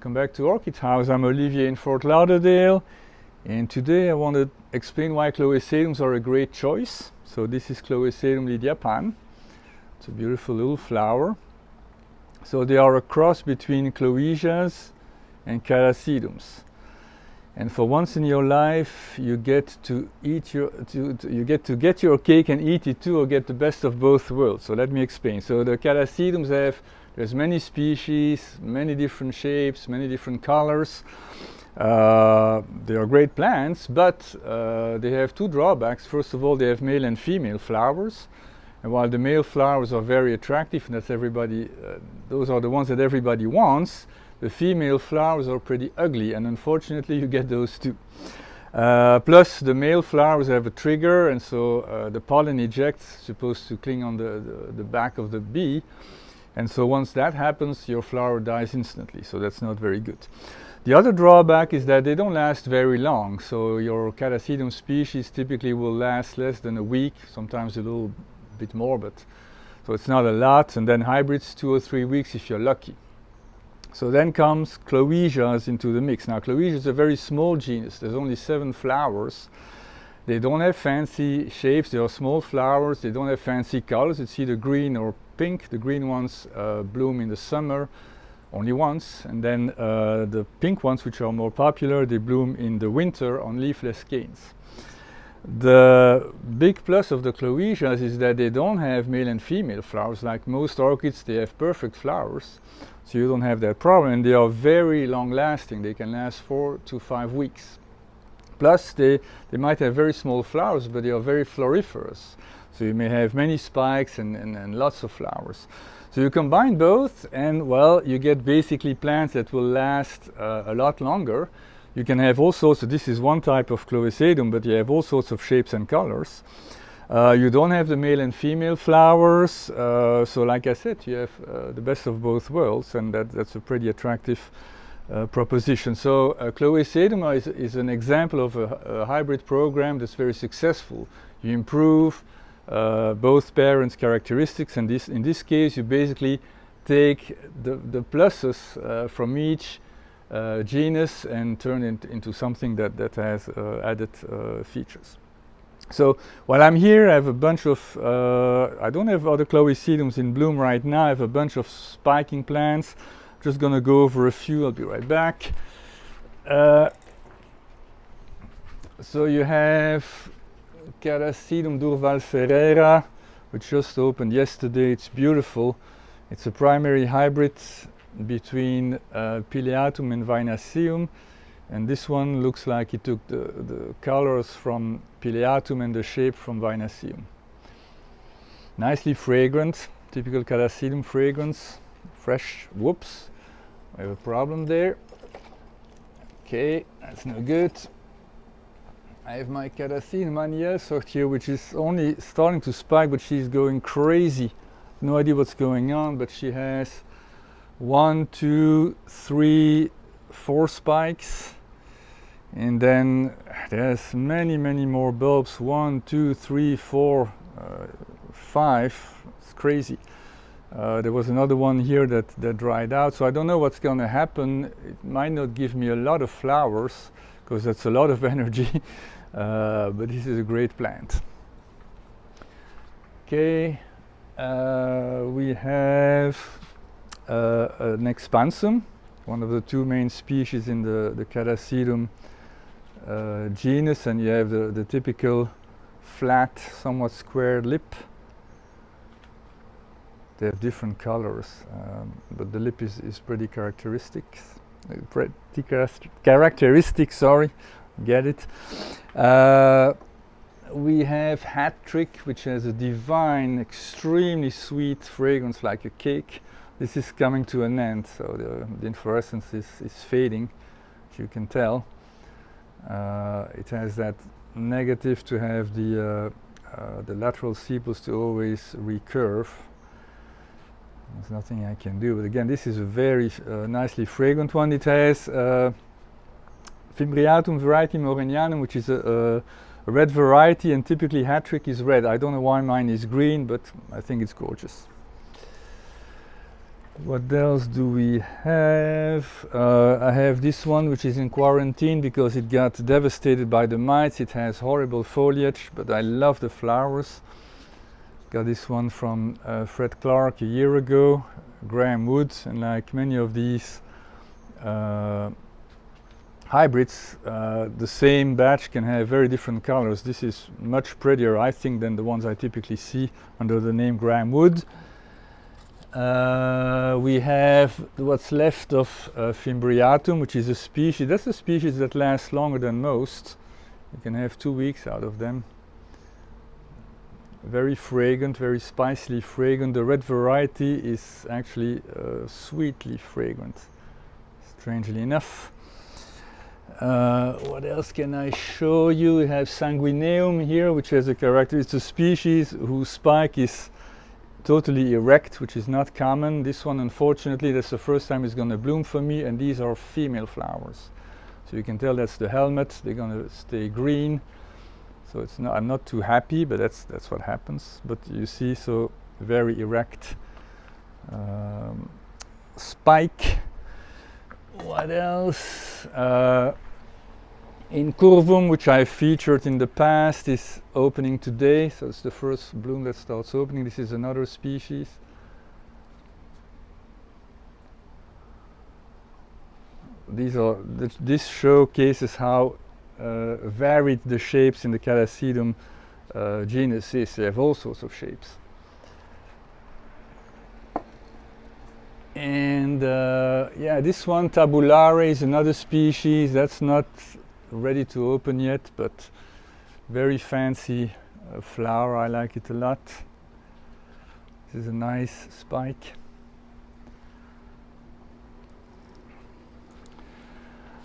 Welcome back to Orchid House. I'm Olivier in Fort Lauderdale, and today I want to explain why Clowesetums are a great choice. So this is Clowesetum Lydia. It's a beautiful little flower. So they are a cross between Clowesias and Catasetums. And for once in your life, you get to eat get your cake and eat it too, or get the best of both worlds. So let me explain. So the Catasetums there's many species, many different shapes, many different colors. They are great plants, but they have two drawbacks. First of all, they have male and female flowers. And while the male flowers are very attractive, and those are the ones that everybody wants, the female flowers are pretty ugly, and unfortunately you get those too. Plus the male flowers have a trigger, and so the pollen ejects, supposed to cling on the back of the bee, and so once that happens, your flower dies instantly, so that's not very good. The other drawback is that they don't last very long, so your Catasetum species typically will last less than a week, sometimes a little bit more, but so it's not a lot, and then hybrids 2 or 3 weeks if you're lucky. So then comes Clowesias into the mix. Now Clowesia is a very small genus. There's only 7 flowers. They don't have fancy shapes. They are small flowers. They don't have fancy colors. It's either green or pink. The green ones bloom in the summer only once, and then the pink ones, which are more popular, they bloom in the winter on leafless canes. The big plus of the Clowesias is that they don't have male and female flowers. Like most orchids, they have perfect flowers. So you don't have that problem, and they are very long lasting. They can last 4 to 5 weeks. Plus they might have very small flowers, but they are very floriferous. So you may have many spikes and lots of flowers. So you combine both, and well, you get basically plants that will last a lot longer. You can have all sorts this is one type of Clowesetum, but you have all sorts of shapes and colors. You don't have the male and female flowers, so like I said, you have the best of both worlds, and that's a pretty attractive proposition. So Clowesetum is an example of a hybrid program that's very successful. You improve both parents' characteristics, and in this case you basically take the pluses from each genus and turn it into something that has added features. So while I'm here, I have a bunch of, I don't have other Clowesetums in bloom right now. I have a bunch of spiking plants. Just gonna go over a few, I'll be right back. So you have Catasetum Durval Ferreira, which just opened yesterday. It's beautiful. It's a primary hybrid between pileatum and vinaceum. And this one looks like it took the colors from pileatum and the shape from vinaceum. Nicely fragrant, typical Catasetum fragrance, fresh. Whoops, I have a problem there. Okay, that's no good. I have my Catasetum Elsocht here, which is only starting to spike, but she's going crazy. No idea what's going on, but she has 1, 2, 3, 4 spikes, and then there's many more bulbs. 1, 2, 3, 4, 5. It's crazy. There was another one here that dried out, so I don't know what's going to happen. It might not give me a lot of flowers because that's a lot of energy, but this is a great plant. Okay, we have an expansum, one of the 2 main species in the Catasetum genus, and you have the typical flat, somewhat square lip. They have different colors, but the lip is pretty characteristic. Sorry, get it. We have Hat Trick, which has a divine, extremely sweet fragrance like a cake. This is coming to an end, so the inflorescence is fading, as you can tell. It has that negative to have the lateral sepals to always recurve. There's nothing I can do, but again, this is a very nicely fragrant one. It has fimbriatum variety morrenianum, which is a red variety, and typically Hat Trick is red. I don't know why mine is green, but I think it's gorgeous. What else do we have? I have this one which is in quarantine because it got devastated by the mites. It has horrible foliage, but I love the flowers. Got this one from Fred Clarke a year ago, Graham Wood, and like many of these hybrids, the same batch can have very different colors. This is much prettier, I think, than the ones I typically see under the name Graham Wood. We have what's left of fimbriatum, which is a species. That's a species that lasts longer than most. You can have 2 weeks out of them. Very fragrant, very spicily fragrant. The red variety is actually sweetly fragrant, strangely enough. What else can I show you? We have sanguineum here, which has a character. It's a species whose spike is totally erect, which is not common. This one, unfortunately, that's the first time it's going to bloom for me, and these are female flowers. So you can tell that's the helmet. They're going to stay green. So it's not, I'm not too happy, but that's what happens. But you see, so very erect spike. What else? Incurvum, which I featured in the past, is opening today. So it's the first bloom that starts opening. This is another species. This showcases how varied the shapes in the Catasetum genus is. They have all sorts of shapes. And yeah, this one, tabulare, is another species that's not ready to open yet, but very fancy flower. I like it a lot. This is a nice spike.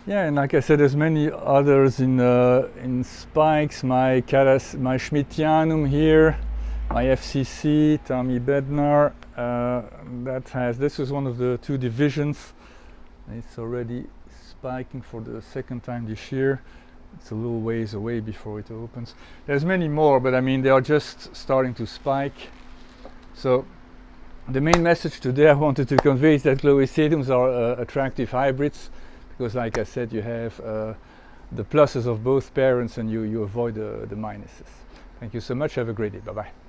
Yeah, and like I said, there's many others in spikes. My schmidtianum here, my FCC, Tommy Bednar. This is one of the 2 divisions. It's already spiking for the 2nd time this year. It's a little ways away before it opens. There's many more, but I mean, they are just starting to spike. So the main message today I wanted to convey is that Clowesetums are attractive hybrids, because like I said, you have the pluses of both parents and you avoid the minuses. Thank you so much. Have a great day. Bye-bye.